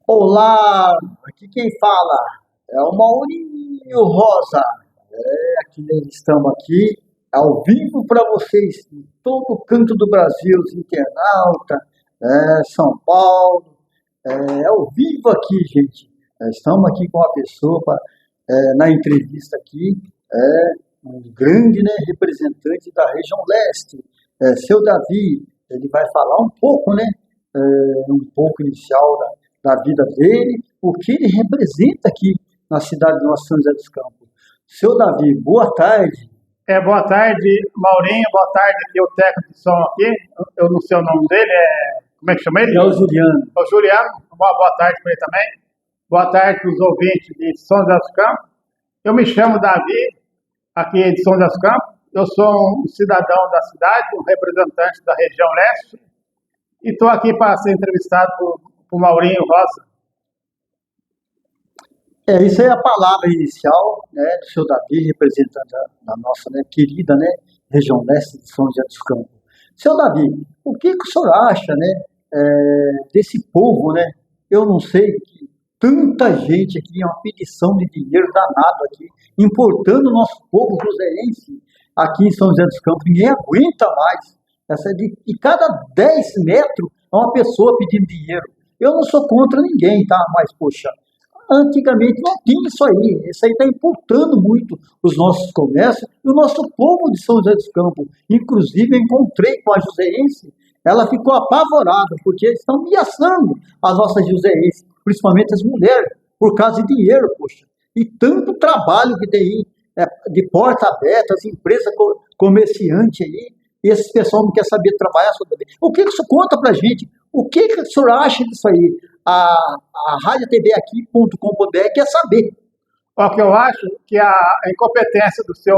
Olá, aqui quem fala é o Maurinho Rosa. Aqui nós estamos aqui ao vivo para vocês em todo canto do Brasil, os internautas, São Paulo, ao vivo aqui, gente. Estamos aqui com uma pessoa na entrevista aqui, um grande, né, representante da região leste, seu Davi. Ele vai falar um pouco, né, um pouco inicial da vida dele, o que ele representa aqui na cidade de São José dos Campos. Seu Davi, boa tarde. Boa tarde, Maurinho. Boa tarde, aqui o técnico de som aqui. Eu não sei o nome dele, como é que chama ele? É o Juliano. O Juliano. Boa tarde para ele também. Boa tarde para os ouvintes de São José dos Campos. Eu me chamo Davi, aqui de São José dos Campos. Eu sou um cidadão da cidade, um representante da região leste. E estou aqui para ser entrevistado por Maurinho Rosa. Isso aí é a palavra inicial, né, do seu Davi, representante da nossa, né, querida, né, região leste de São José dos Campos. Seu Davi, o que o senhor acha, né, desse povo, né? Eu não sei, que tanta gente aqui, uma petição de dinheiro danado aqui, importando o nosso povo joseense aqui em São José dos Campos. Ninguém aguenta mais. E cada 10 metros é uma pessoa pedindo dinheiro. Eu não sou contra ninguém, tá? Mas, poxa, antigamente não tinha isso aí. Isso aí está importando muito os nossos comércios e o nosso povo de São José dos Campos. Inclusive, eu encontrei com a joseense, ela ficou apavorada, porque eles estão ameaçando as nossas joseenses, principalmente as mulheres, por causa de dinheiro, poxa. E tanto trabalho que tem aí, de porta aberta, as empresas comerciantes aí, e esse pessoal não quer saber trabalhar sobre isso. O que isso conta pra gente? O que o senhor acha disso aí? A radiotvaqui.com.br quer saber. O que eu acho que a incompetência do seu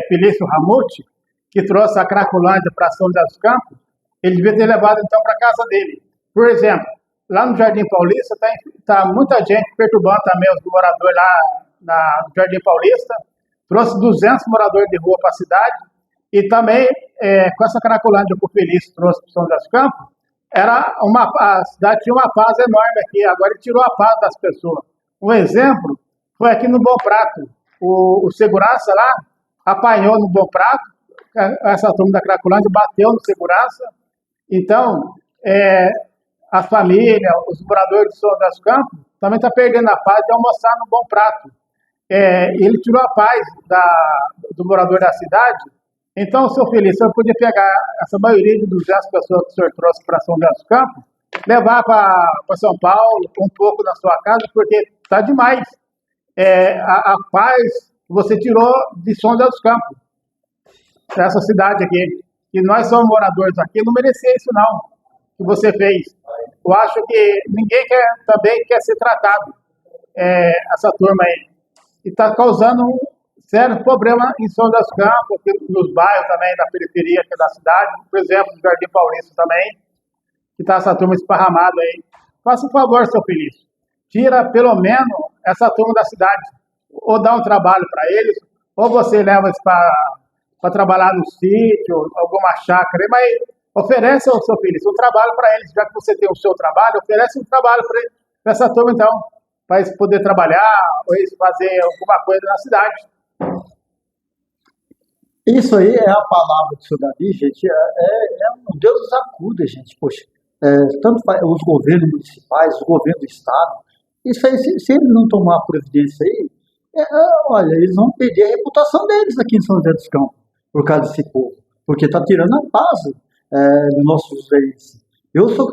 Felício Ramute, que trouxe a Cracolândia para São José dos Campos, ele devia ter levado então para casa dele. Por exemplo, lá no Jardim Paulista tá muita gente perturbando também os moradores lá no Jardim Paulista, trouxe 200 moradores de rua para a cidade, e também com essa Cracolândia que o Felício trouxe para São José dos Campos, a cidade tinha uma paz enorme aqui, agora ele tirou a paz das pessoas. Um exemplo foi aqui no Bom Prato. O segurança lá apanhou no Bom Prato, essa turma da Cracolândia bateu no segurança. Então, a família, os moradores de São José dos Campos, também estão perdendo a paz de almoçar no Bom Prato. Ele tirou a paz do morador da cidade. Então, seu Felício, o senhor podia pegar essa maioria de 200 pessoas que o senhor trouxe para São José dos Campos, levar para São Paulo, um pouco na sua casa, porque está demais. A paz que você tirou de São José dos Campos, essa cidade aqui. E nós somos moradores aqui, não merecia isso não, que você fez. Eu acho que ninguém também quer ser tratado, essa turma aí. E está causando um sério problema em São José dos Campos, nos bairros também, da periferia aqui da cidade, por exemplo, no Jardim Paulista também, que está essa turma esparramada aí. Faça um favor, seu Felício, tira pelo menos essa turma da cidade, ou dá um trabalho para eles, ou você leva eles para trabalhar no sítio, alguma chácara, mas oferece ao seu Felício um trabalho para eles, já que você tem o seu trabalho, oferece um trabalho para essa turma então, para eles poderem trabalhar, ou eles fazer alguma coisa na cidade. Isso aí é a palavra do seu Davi, gente. Um Deus nos acuda, gente. Poxa, tanto os governos municipais, os governos do estado, isso aí, se eles não tomar providência aí, olha, eles vão perder a reputação deles aqui em São José dos Campos, por causa desse povo, porque está tirando a paz do nosso joseense. Eu sou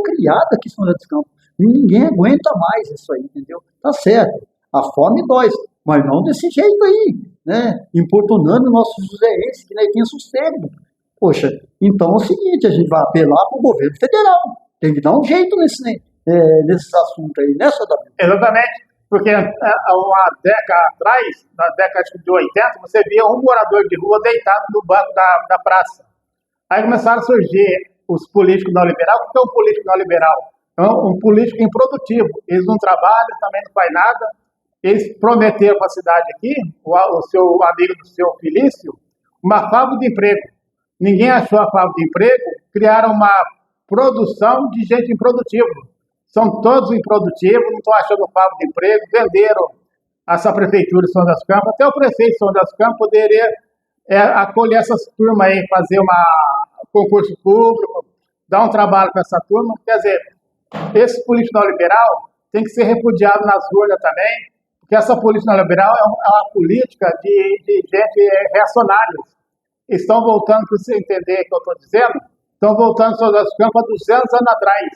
criado aqui em São José dos Campos, e ninguém aguenta mais isso aí, entendeu? Tá certo, a fome dói, mas não desse jeito aí, né? Importunando o nosso joseense, que nem tem sossego. Poxa, então é o seguinte, a gente vai apelar para o governo federal, tem que dar um jeito nesses assuntos aí, né, seu Davi? Exatamente, porque uma década atrás, na década de 80, você via um morador de rua deitado no banco da praça. Aí começaram a surgir os políticos neoliberais. O que é um político neoliberal? É um político improdutivo. Eles não trabalham, também não faz nada. Eles prometeram para a cidade aqui, o seu amigo do seu Felício, uma fábrica de emprego. Ninguém achou a fábrica de emprego, criaram uma produção de gente improdutiva. são todos improdutivos, não estão achando falta de emprego, venderam essa prefeitura de São José dos Campos, até o prefeito de São José dos Campos poderia acolher essas turmas aí, fazer um concurso público, dar um trabalho para essa turma. Quer dizer, esse político neoliberal tem que ser repudiado nas urnas também, porque essa política neoliberal é uma política de gente reacionária. Estão voltando, para você entender o que eu estou dizendo, estão voltando São José dos Campos há 200 anos atrás.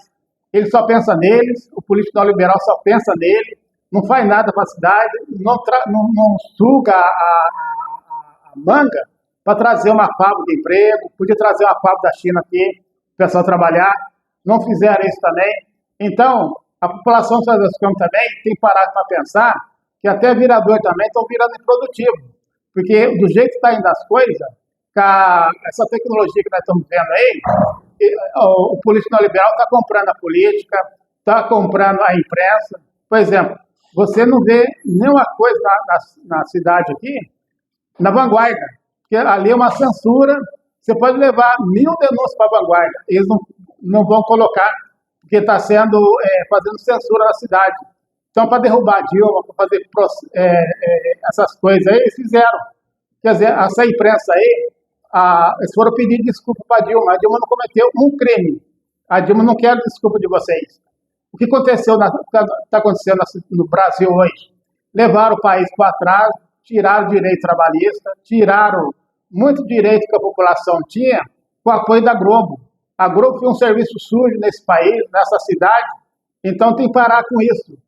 Ele só pensa neles, o político neoliberal só pensa nele, não faz nada para a cidade, não suga a manga para trazer uma fábrica de emprego, podia trazer uma fábrica da China aqui, o pessoal trabalhar, não fizeram isso também. Então, a população de São José dos Campos também tem que parar para pensar que até virador também estão virando improdutivo, porque do jeito que está indo as coisas, com essa tecnologia que nós estamos vendo aí, o político neoliberal está comprando a política, está comprando a imprensa. Por exemplo, você não vê nenhuma coisa na cidade aqui, na Vanguarda, porque ali é uma censura, você pode levar 1000 denúncias para a Vanguarda, eles não vão colocar, porque está sendo fazendo censura na cidade. Então, para derrubar a Dilma, para fazer essas coisas aí, eles fizeram. Quer dizer, essa imprensa aí, eles foram pedir desculpa para a Dilma não cometeu um crime. A Dilma não quer desculpa de vocês. O que aconteceu, está acontecendo no Brasil hoje? Levaram o país para trás, tiraram direito trabalhista, tiraram muito direito que a população tinha com o apoio da Globo. A Globo foi um serviço sujo nesse país, nessa cidade, então tem que parar com isso.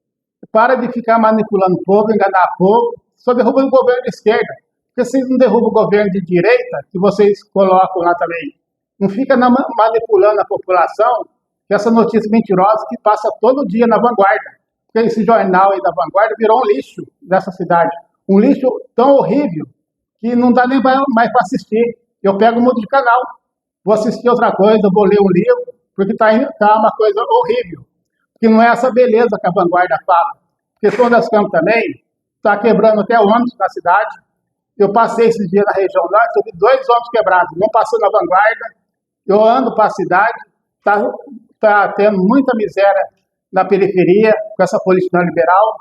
Para de ficar manipulando o povo, enganar o povo, só derruba o governo de esquerda. Porque vocês não derrubam o governo de direita, que vocês colocam lá também. Não fica manipulando a população, que essa notícia mentirosa que passa todo dia na Vanguarda. Porque esse jornal aí da Vanguarda virou um lixo nessa cidade. Um lixo tão horrível que não dá nem mais para assistir. Eu pego e mudo de canal. Vou assistir outra coisa, vou ler um livro, porque tá uma coisa horrível. Porque não é essa beleza que a Vanguarda fala. Porque São das Campos também está quebrando até ônibus na cidade. Eu passei esses dias na região norte, eu vi 2 ônibus quebrados. Não passou na Vanguarda. Eu ando para a cidade, está tendo muita miséria na periferia, com essa política neoliberal.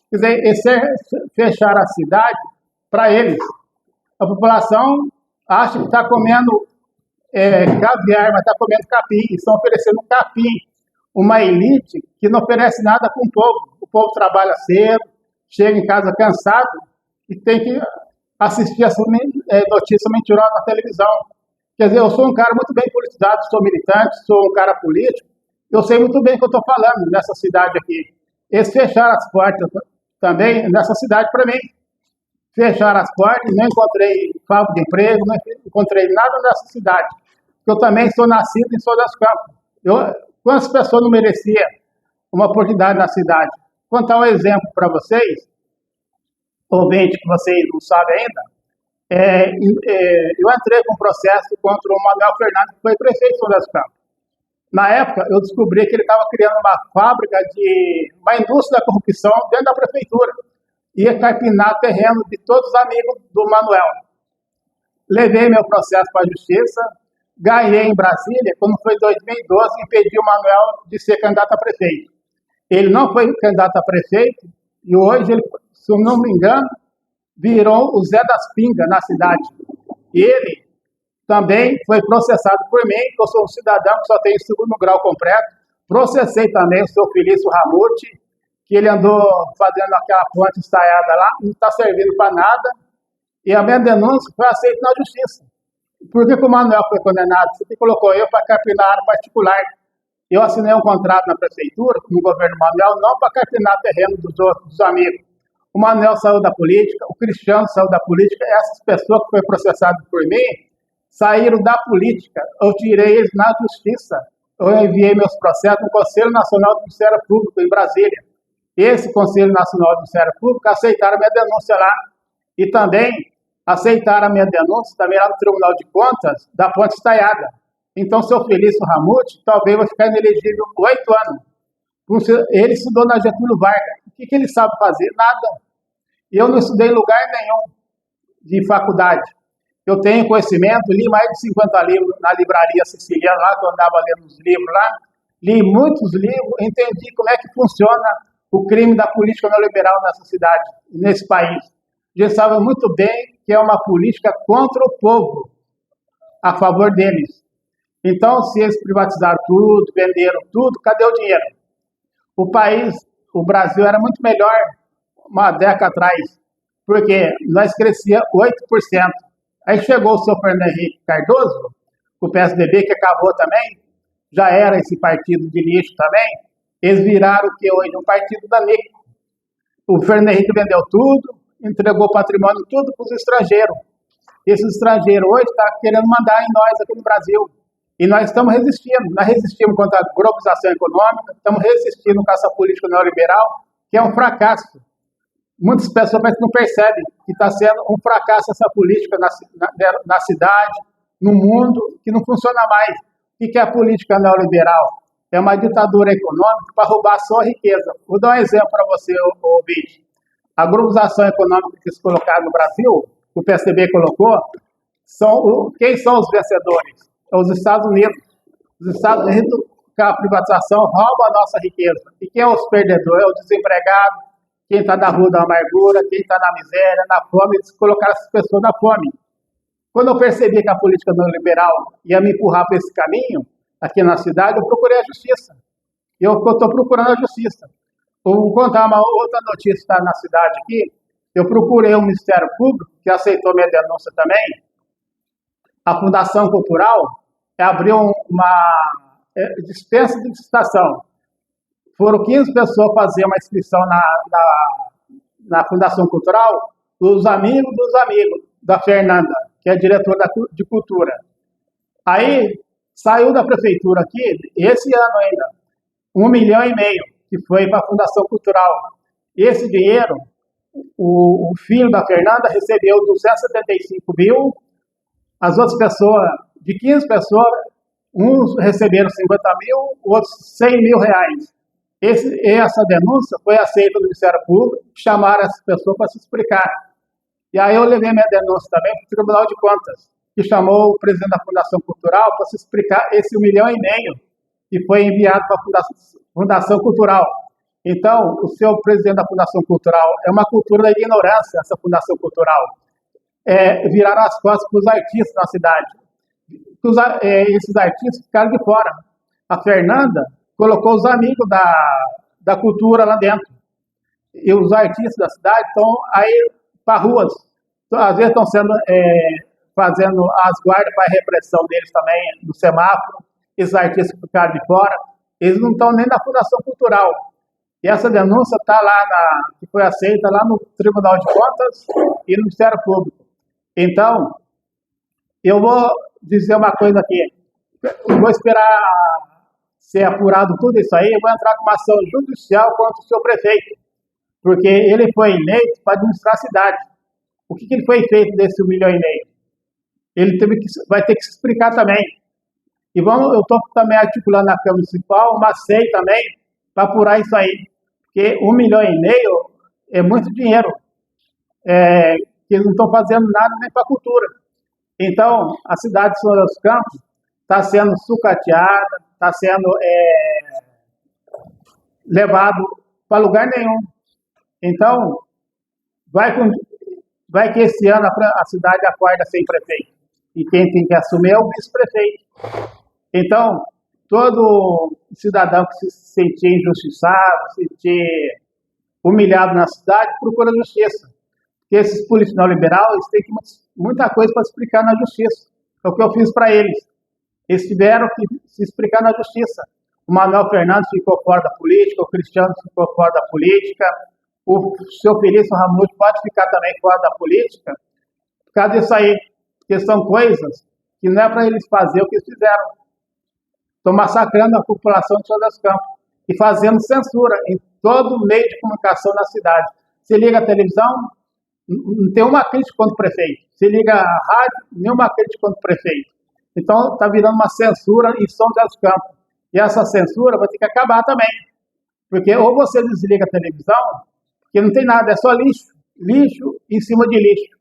Quer dizer, esse fechar a cidade, para eles, a população acha que está comendo caviar, mas está comendo capim. Estão oferecendo capim. Uma elite que não oferece nada para o povo. O povo trabalha cedo, chega em casa cansado e tem que assistir essa notícia mentirosa na televisão. Quer dizer, eu sou um cara muito bem politizado, sou militante, sou um cara político, eu sei muito bem o que eu estou falando nessa cidade aqui. Eles fecharam as portas também nessa cidade para mim. Fecharam as portas, não encontrei fábrica de emprego, não encontrei nada nessa cidade. Eu também sou nascido em São José dos Campos. Quantas pessoas não mereciam uma oportunidade na cidade? Vou contar um exemplo para vocês, ouvinte, que vocês não sabem ainda. Eu entrei com um processo contra o Manuel Fernandes, que foi prefeito de São José dos Campos. Na época, eu descobri que ele estava criando uma fábrica uma indústria da corrupção dentro da prefeitura. Ia carpinar terreno de todos os amigos do Manuel. Levei meu processo para a justiça, ganhei em Brasília, quando foi em 2012, impedi o Manuel de ser candidato a prefeito. Ele não foi candidato a prefeito, e hoje, ele, se eu não me engano, virou o Zé das Pingas na cidade. Ele também foi processado por mim, que eu sou um cidadão que só tem 2º grau completo. Processei também o seu Felício Ramute, que ele andou fazendo aquela ponte estaiada lá, não está servindo para nada, e a minha denúncia foi aceita na justiça. Por que o Manuel foi condenado? Você colocou eu para carpinar área particular. Eu assinei um contrato na prefeitura, no governo Manuel, não para carpinar terreno dos amigos. O Manuel saiu da política, o Cristiano saiu da política, essas pessoas que foram processadas por mim saíram da política. Eu tirei eles na justiça. Eu enviei meus processos no Conselho Nacional do Ministério Público, em Brasília. Esse Conselho Nacional do Ministério Público aceitaram a minha denúncia lá. E também aceitaram a minha denúncia também lá no Tribunal de Contas da ponte estaiada. Então, seu Felício Ramute talvez vai ficar inelegível 8 anos. Ele estudou na Getúlio Vargas. O que ele sabe fazer? Nada. Eu não estudei em lugar nenhum de faculdade. Eu tenho conhecimento, li mais de 50 livros na livraria siciliana lá, que eu andava lendo os livros lá. li muitos livros, entendi como é que funciona o crime da política neoliberal nessa cidade, nesse país. A gente sabe muito bem que é uma política contra o povo, a favor deles. Então, se eles privatizaram tudo, venderam tudo, cadê o dinheiro? O país, o Brasil era muito melhor uma década atrás, porque nós crescia 8%. Aí chegou o senhor Fernando Henrique Cardoso, o PSDB, que acabou também, já era esse partido de lixo também, eles viraram o que hoje é um partido da lei. O Fernando Henrique vendeu tudo, entregou o patrimônio tudo para os estrangeiros. Esse estrangeiro hoje está querendo mandar em nós aqui no Brasil. E nós estamos resistindo. Nós resistimos contra a globalização econômica, estamos resistindo com essa política neoliberal, que é um fracasso. Muitas pessoas não percebem que está sendo um fracasso essa política na cidade, no mundo, que não funciona mais. O que é a política neoliberal? É uma ditadura econômica para roubar só a riqueza. Vou dar um exemplo para você, ouvinte. A globalização econômica que se colocaram no Brasil, que o PSDB colocou, quem são os vencedores? São os Estados Unidos. Os Estados Unidos, com a privatização, roubam a nossa riqueza. E quem é os perdedores? É o desempregado, quem está na rua da amargura, quem está na miséria, na fome. Eles colocaram essas pessoas na fome. Quando eu percebi que a política neoliberal ia me empurrar para esse caminho, aqui na cidade, eu procurei a justiça. Eu estou procurando a justiça. Eu vou contar uma outra notícia que está na cidade aqui. Eu procurei o Ministério Público, que aceitou minha denúncia também. A Fundação Cultural abriu uma dispensa de licitação. Foram 15 pessoas fazer uma inscrição na Fundação Cultural, dos amigos da Fernanda, que é diretora de cultura. Aí saiu da prefeitura aqui, esse ano ainda, 1,5 milhão, que foi para a Fundação Cultural. Esse dinheiro, o filho da Fernanda recebeu 275 mil, as outras pessoas, de 15 pessoas, uns receberam 50 mil, outros 100 mil reais. Essa denúncia foi aceita no Ministério Público, chamaram essa pessoa para se explicar. E aí eu levei minha denúncia também para o Tribunal de Contas, que chamou o presidente da Fundação Cultural para se explicar esse 1,5 milhão, que foi enviado para a Fundação Cultural. Então, o senhor presidente da Fundação Cultural, é uma cultura da ignorância, essa Fundação Cultural. Viraram as costas para os artistas na cidade. Esses artistas ficaram de fora. A Fernanda colocou os amigos da cultura lá dentro. E os artistas da cidade estão aí para ruas. Às vezes estão fazendo as guardas para a repressão deles também, do semáforo. Esses artistas ficaram de fora. Eles não estão nem na Fundação Cultural. E essa denúncia está lá, que foi aceita lá no Tribunal de Contas e no Ministério Público. Então, eu vou dizer uma coisa aqui. Eu vou esperar ser apurado tudo isso aí, eu vou entrar com uma ação judicial contra o seu prefeito. Porque ele foi eleito para administrar a cidade. O que ele foi feito desse 1,5 milhão? Ele vai ter que se explicar também. E eu estou também articulando na Câmara Municipal uma SEI também para apurar isso aí. Porque 1,5 milhão é muito dinheiro. Que eles não estão fazendo nada nem para a cultura. Então, a cidade de São José dos Campos está sendo sucateada, está sendo levado para lugar nenhum. Então, vai que esse ano a cidade acorda sem prefeito. E quem tem que assumir é o vice-prefeito. Então, todo cidadão que se sentir injustiçado, se sentir humilhado na cidade, procura justiça. Porque esses políticos neoliberais têm muita coisa para explicar na justiça. É o que eu fiz para eles. Eles tiveram que se explicar na justiça. O Manuel Fernandes ficou fora da política, o Cristiano ficou fora da política, o seu Felício Ramute pode ficar também fora da política, por causa disso aí. Porque são coisas que não é para eles fazer o que eles fizeram. Estão massacrando a população de São José dos Campos e fazendo censura em todo meio de comunicação na cidade. Se liga a televisão, não tem uma crítica contra o prefeito. Se liga a rádio, nenhuma crítica contra o prefeito. Então, está virando uma censura em São José dos Campos. E essa censura vai ter que acabar também. Porque ou você desliga a televisão, porque não tem nada, é só lixo. Lixo em cima de lixo.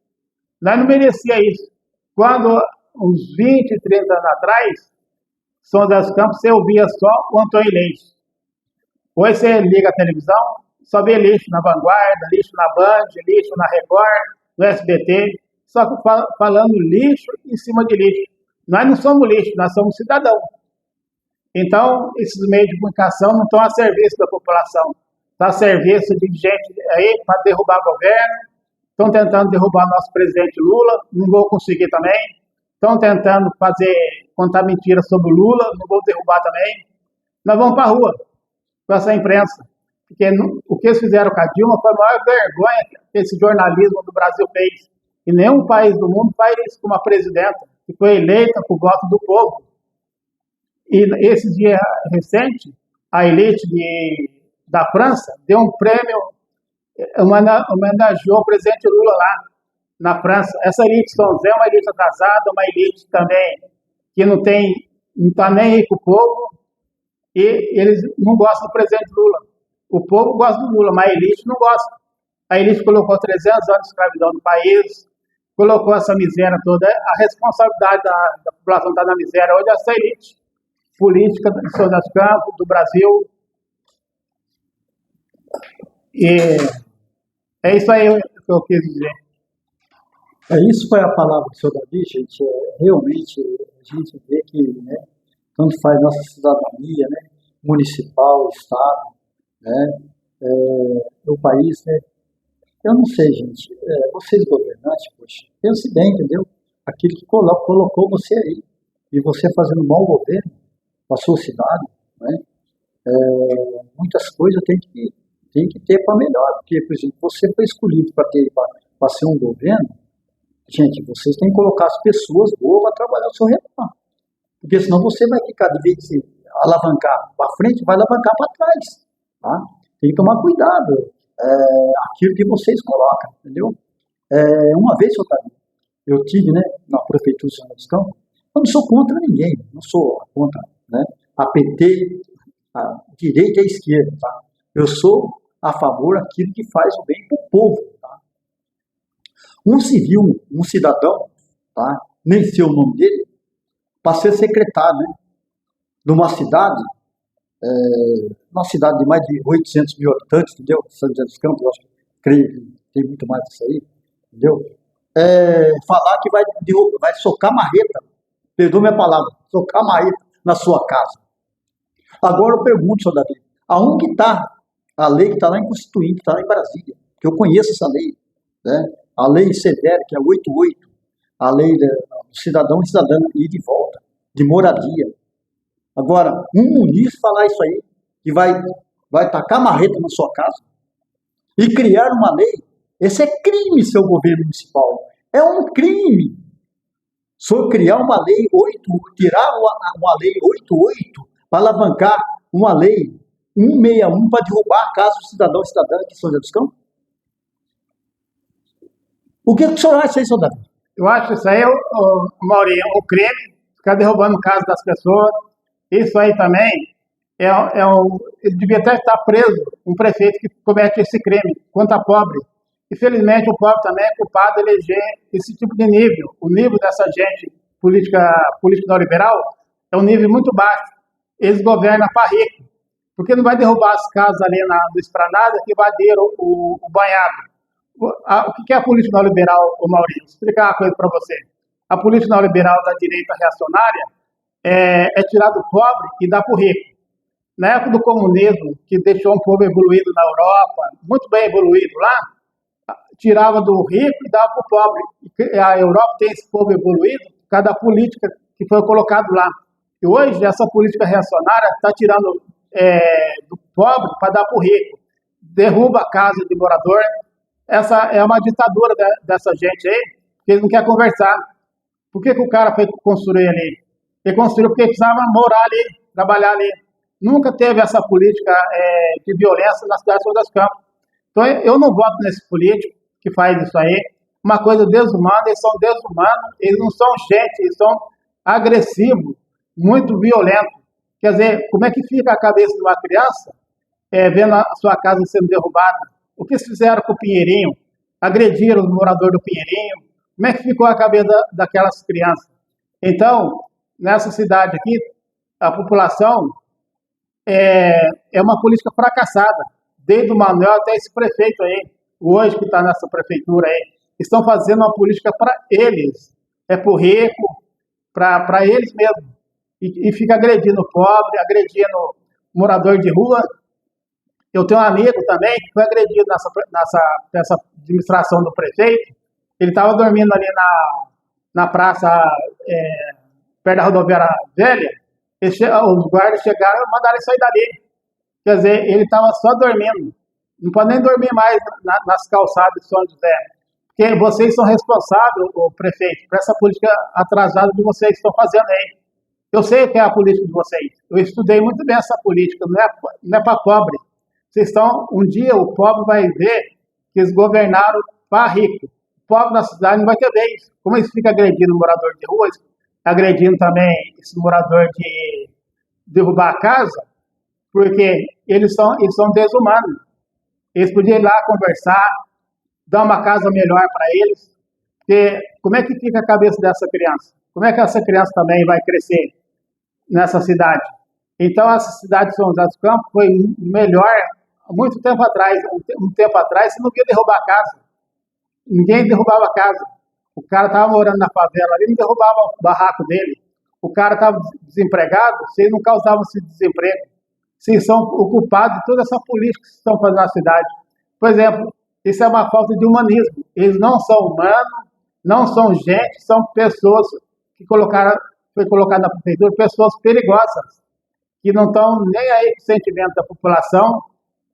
Nós não merecia isso. Quando, uns 20, 30 anos atrás, São José dos Campos, você ouvia só o Antônio Leite. Hoje você liga a televisão, só vê lixo na Vanguarda, lixo na Band, lixo na Record, no SBT, só que falando lixo em cima de lixo. Nós não somos lixo, nós somos cidadão. Então, esses meios de comunicação não estão a serviço da população, estão a serviço de gente aí para derrubar o governo, estão tentando derrubar nosso presidente Lula, não vou conseguir também, estão tentando contar mentiras sobre o Lula, não vou derrubar também. Nós vamos para a rua com essa imprensa, porque o que eles fizeram com a Dilma foi a maior vergonha que esse jornalismo do Brasil fez. E nenhum país do mundo faz isso com uma presidenta que foi eleita por voto do povo. E esse dia recente, a elite da França deu um prêmio, homenageou o presidente Lula lá na França. Essa elite São José é uma elite atrasada, uma elite também que não está nem aí com o povo, e eles não gostam do presidente Lula. O povo gosta do Lula, mas a elite não gosta. A elite colocou 300 anos de escravidão no país, colocou essa miséria toda. A responsabilidade da população está na miséria hoje é essa elite política de São José dos Campos, do Brasil. E é isso aí que eu quis dizer. Isso foi a palavra do senhor Davi, gente. Realmente, a gente vê que, né, tanto faz nossa cidadania, né, municipal, estado, né, o país, né. Eu não sei, gente, vocês governantes, poxa, pense bem, entendeu? Aquilo que colocou você aí, e você fazendo mau governo para a sua cidade, né, muitas coisas tem que ter para melhor, porque, por exemplo, você foi escolhido para ser um governo. Gente, vocês têm que colocar as pessoas boas para trabalhar o seu redor. Porque senão você vai ficar, de vez de alavancar para frente, vai alavancar para trás. Tá? Tem que tomar cuidado. Aquilo que vocês colocam, entendeu? Uma vez, eu tive, né, na prefeitura de São José dos Campos, eu não sou contra ninguém, não sou contra, né, a PT, a direita e a esquerda. Tá? Eu sou a favor daquilo que faz o bem para o povo. Tá? Um civil, um cidadão, tá? Nem sei o nome dele, para ser secretário, né? Numa cidade de mais de 800 mil habitantes, entendeu? São José dos Campos, eu acho que creio que tem muito mais disso aí, entendeu? Falar que vai socar marreta, perdoa minha palavra, socar marreta na sua casa. Agora eu pergunto, senhor Davi, aonde está a lei que está lá em Constituinte, que está lá em Brasília? Que eu conheço essa lei, né? A lei severa, que é 88, a lei do cidadão e cidadã ir de volta, de moradia. Agora, um munícipe falar isso aí, que vai tacar marreta na sua casa, e criar uma lei, esse é crime, seu governo municipal. É um crime. Só criar uma lei 88, tirar uma lei 88, para alavancar uma lei 161 para derrubar a casa do cidadão e cidadã aqui em São José dos Campos. O que o senhor acha aí, senhor Davi? Eu acho isso aí, Maurinho, o crime, ficar derrubando casa das pessoas. Isso aí também ele devia até estar preso, um prefeito que comete esse crime contra pobre. Infelizmente, o pobre também é culpado de eleger esse tipo de nível. O nível dessa gente política neoliberal é um nível muito baixo. Eles governam para rico. Porque não vai derrubar as casas ali do Esplanada que vai ter o banhado. O que é a política neoliberal, Maurício? Vou explicar uma coisa para você. A política neoliberal da direita reacionária é tirar do pobre e dar para o rico. Na época do comunismo, que deixou um povo evoluído na Europa, muito bem evoluído lá, tirava do rico e dava para o pobre. E a Europa tem esse povo evoluído por causa da política que foi colocado lá. E hoje, essa política reacionária está tirando do pobre para dar para o rico. Derruba a casa de morador. Essa é uma ditadura dessa gente aí, que eles não querem conversar. Por que o cara foi construir ali? Ele construiu porque precisava morar ali, trabalhar ali. Nunca teve essa política de violência na cidade de São José dos Campos. Então, eu não voto nesse político que faz isso aí. Uma coisa desumana, eles são desumanos, eles não são gente, eles são agressivos, muito violentos. Quer dizer, como é que fica a cabeça de uma criança vendo a sua casa sendo derrubada? O que eles fizeram com o Pinheirinho? Agrediram os moradores do Pinheirinho? Como é que ficou a cabeça daquelas crianças? Então, nessa cidade aqui, a população é uma política fracassada, desde o Manuel até esse prefeito aí, hoje que está nessa prefeitura aí, estão fazendo uma política para eles, para o rico, para eles mesmos, e fica agredindo o pobre, agredindo morador de rua. Eu tenho um amigo também que foi agredido nessa administração do prefeito. Ele estava dormindo ali na praça, perto da rodoviária velha. Os guardas chegaram e mandaram ele sair dali. Quer dizer, ele estava só dormindo. Não pode nem dormir mais nas calçadas de São José. Porque vocês são responsáveis, o prefeito, por essa política atrasada que vocês estão fazendo aí. Eu sei o que é a política de vocês. Eu estudei muito bem essa política. Não é para pobre. Um dia o pobre vai ver que eles governaram para rico. O pobre da cidade não vai ter vez. Como eles ficam agredindo o morador de rua, agredindo também esse morador de derrubar a casa, porque eles são desumanos. Eles podiam ir lá conversar, dar uma casa melhor para eles. Porque como é que fica a cabeça dessa criança? Como é que essa criança também vai crescer nessa cidade? Então, essa cidade de São José dos Campos foi melhor há muito tempo atrás. Um tempo atrás, você não via derrubar a casa. Ninguém derrubava a casa. O cara estava morando na favela ali, não derrubava o barraco dele. O cara estava desempregado, vocês não causavam esse desemprego. Vocês são ocupados de toda essa política que estão fazendo na cidade. Por exemplo, isso é uma falta de humanismo. Eles não são humanos, não são gente, são pessoas que foi colocado na prefeitura, pessoas perigosas, que não estão nem aí com o sentimento da população,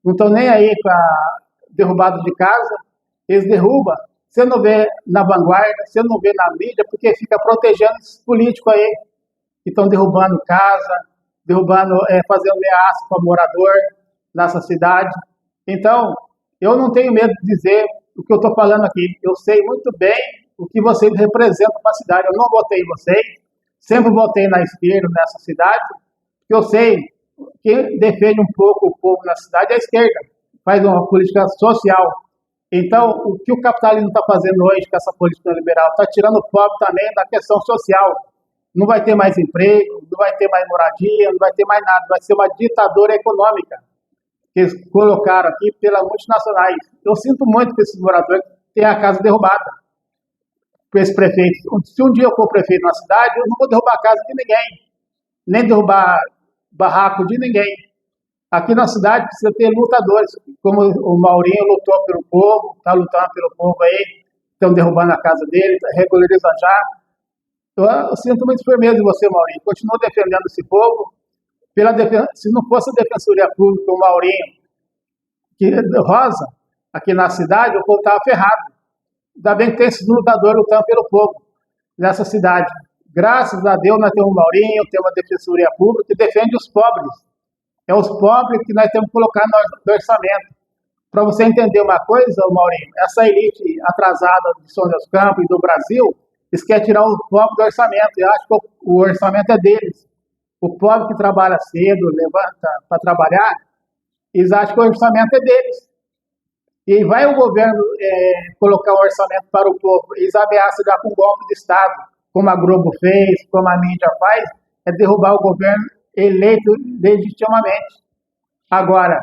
não estão nem aí com a derrubada de casa. Eles derrubam. Você não vê na vanguarda, você não vê na mídia, porque fica protegendo esses políticos aí, que estão derrubando casa, fazendo ameaça para morador nessa cidade. Então, eu não tenho medo de dizer o que eu estou falando aqui. Eu sei muito bem o que vocês representam para a cidade. Eu não votei em vocês, sempre votei na esquerda nessa cidade, porque eu sei que defende um pouco o povo na cidade é a esquerda, faz uma política social. Então, o que o capitalismo está fazendo hoje com essa política neoliberal? Está tirando o pobre também da questão social. Não vai ter mais emprego, não vai ter mais moradia, não vai ter mais nada. Vai ser uma ditadura econômica que eles colocaram aqui pelas multinacionais. Eu sinto muito que esses moradores tenham a casa derrubada por esse prefeito. Se um dia eu for prefeito na cidade, eu não vou derrubar a casa de ninguém, nem derrubar barraco de ninguém. Aqui na cidade precisa ter lutadores, como o Maurinho lutou pelo povo, está lutando pelo povo aí, estão derrubando a casa dele, regularizando já. Eu sinto muito firmeza em você, Maurinho. Continuo defendendo esse povo. Se não fosse a Defensoria Pública, o Maurinho, Rosa, aqui na cidade, o povo estava ferrado. Ainda bem que tem esses lutadores lutando pelo povo nessa cidade. Graças a Deus nós temos o Maurinho, temos a Defensoria Pública que defende os pobres. É os pobres que nós temos que colocar no orçamento. Para você entender uma coisa, Maurinho, essa elite atrasada de São José dos Campos e do Brasil, eles querem tirar o pobre do orçamento. Eu acho que o orçamento é deles. O pobre que trabalha cedo, levanta para trabalhar, eles acham que o orçamento é deles. E vai o governo colocar um orçamento para o povo, eles ameaçam já com um golpe de Estado, como a Globo fez, como a mídia faz, é derrubar o governo eleito legitimamente. Agora,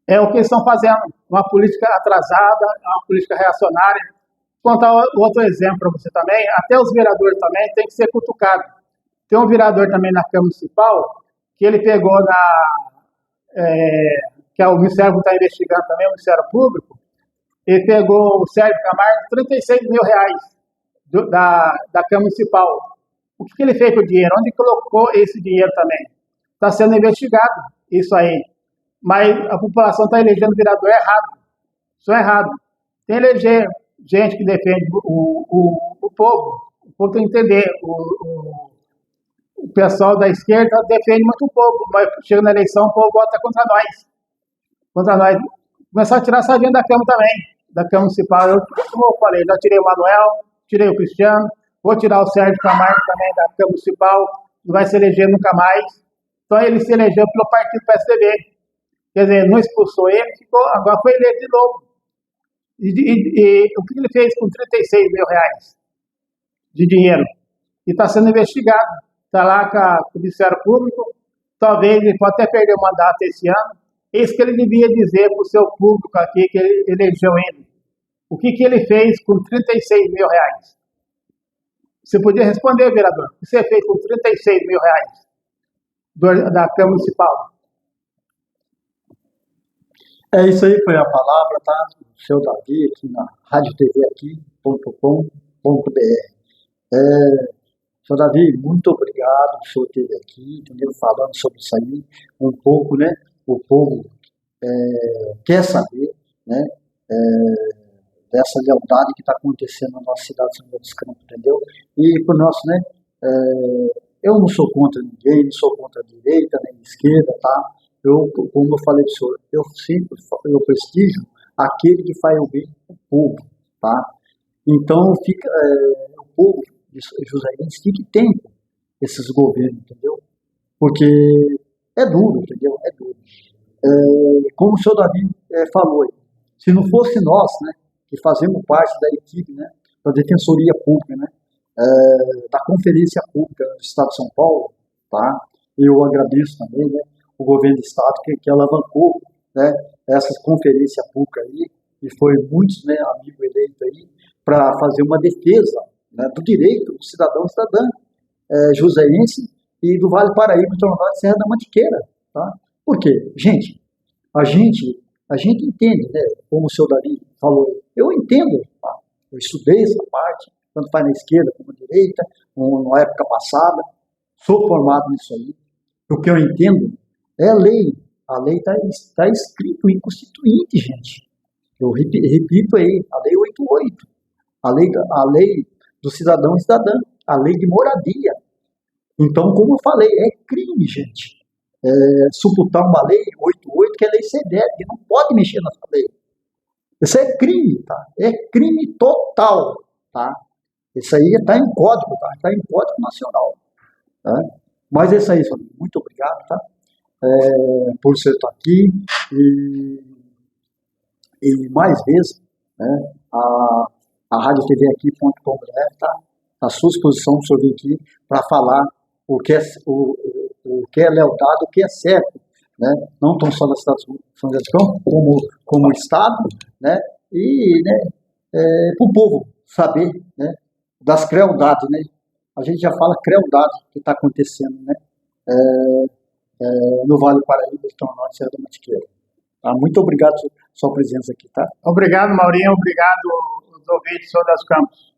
é o que eles estão fazendo, uma política atrasada, uma política reacionária. Vou contar outro exemplo para você também, até os vereadores também têm que ser cutucados. Tem um vereador também na Câmara Municipal, que ele pegou que é o Ministério que está investigando também, o Ministério Público, ele pegou o Sérgio Camargo, R$ 36 mil da Câmara Municipal. O que ele fez com o dinheiro? Onde colocou esse dinheiro também? Está sendo investigado isso aí. Mas a população está elegendo vereador errado. Isso é errado. Tem que eleger gente que defende o povo. O povo tem que entender. O pessoal da esquerda defende muito o povo, mas chega na eleição, o povo vota contra nós. Contra nós. Começar a tirar essa gente da Câmara também, da Câmara Municipal. Como eu falei, já tirei o Manuel, tirei o Cristiano, vou tirar o Sérgio Camargo também da Câmara Municipal, não vai se eleger nunca mais. Então ele se elegeu pelo partido PSDB. Quer dizer, não expulsou ele, agora foi eleito de novo. E o que ele fez com R$ 36 mil de dinheiro? E está sendo investigado. está lá com o Ministério Público, talvez ele pode até perder o mandato esse ano. Isso que ele devia dizer para o seu público aqui, que ele elegeu ele. O que ele fez com 36 mil reais? Você podia responder, vereador. O que você fez com 36 mil reais da Câmara Municipal? É isso aí, foi a palavra, tá? O seu Davi, aqui na Rádio TV aqui.com.br. Seu Davi, muito obrigado, o senhor esteve aqui, entendeu? Falando sobre isso aí, um pouco, né? O povo quer saber, né? Dessa lealdade que está acontecendo na nossa cidade de São José dos Campos, entendeu? E por nós, né? Eu não sou contra ninguém, não sou contra a direita, nem a esquerda, tá? Como eu falei para o senhor, eu prestigio aquele que faz o bem para o povo, tá? Então, o povo joseense fique tempo esses governos, entendeu? Porque é duro, entendeu? É duro. Como o senhor Davi falou aí, se não fosse nós, né, que fazemos parte da equipe, né, da Defensoria Pública, né, da Conferência Pública do Estado de São Paulo, tá? Eu agradeço também, né, o governo do Estado que alavancou, né, essa conferência pública aí, e foi muitos, né, amigos eleitos aí, para fazer uma defesa, né, do direito do cidadão e cidadã joseense e do Vale Paraíba, do Norte, Serra da Mantiqueira, tá? Por quê? Gente, a gente entende, né, como o senhor Davi falou, eu entendo, tá? Eu estudei essa parte, tanto faz na esquerda como na direita, na época passada, sou formado nisso aí. O que eu entendo é a lei está escrito em Constituinte, gente. Eu repito aí, a lei 88, a lei do cidadão e cidadã, a lei de moradia. Então, como eu falei, é crime, gente. Suputar uma lei 88 que é lei CDL, que não pode mexer nessa lei. Isso é crime, tá? É crime total, tá? Isso aí está em código, tá? Está em código nacional, tá? Mas é isso aí, família. Muito obrigado, tá? Por você estar aqui e mais vezes, né? A Rádio TV aqui.com.br tá à sua disposição, o senhor vir aqui para falar o que é lealdade, o que é certo, né? Não tão só da cidade de São José dos Campos, como o Estado, né? E, né, para o povo saber, né, das crueldades, né? A gente já fala crueldade que está acontecendo, né? No Vale Paraíba, do Norte, Serra da Mantiqueira. Tá? Muito obrigado pela sua presença aqui, tá? Obrigado, Maurinho. Obrigado, os ouvintes de São José dos Campos.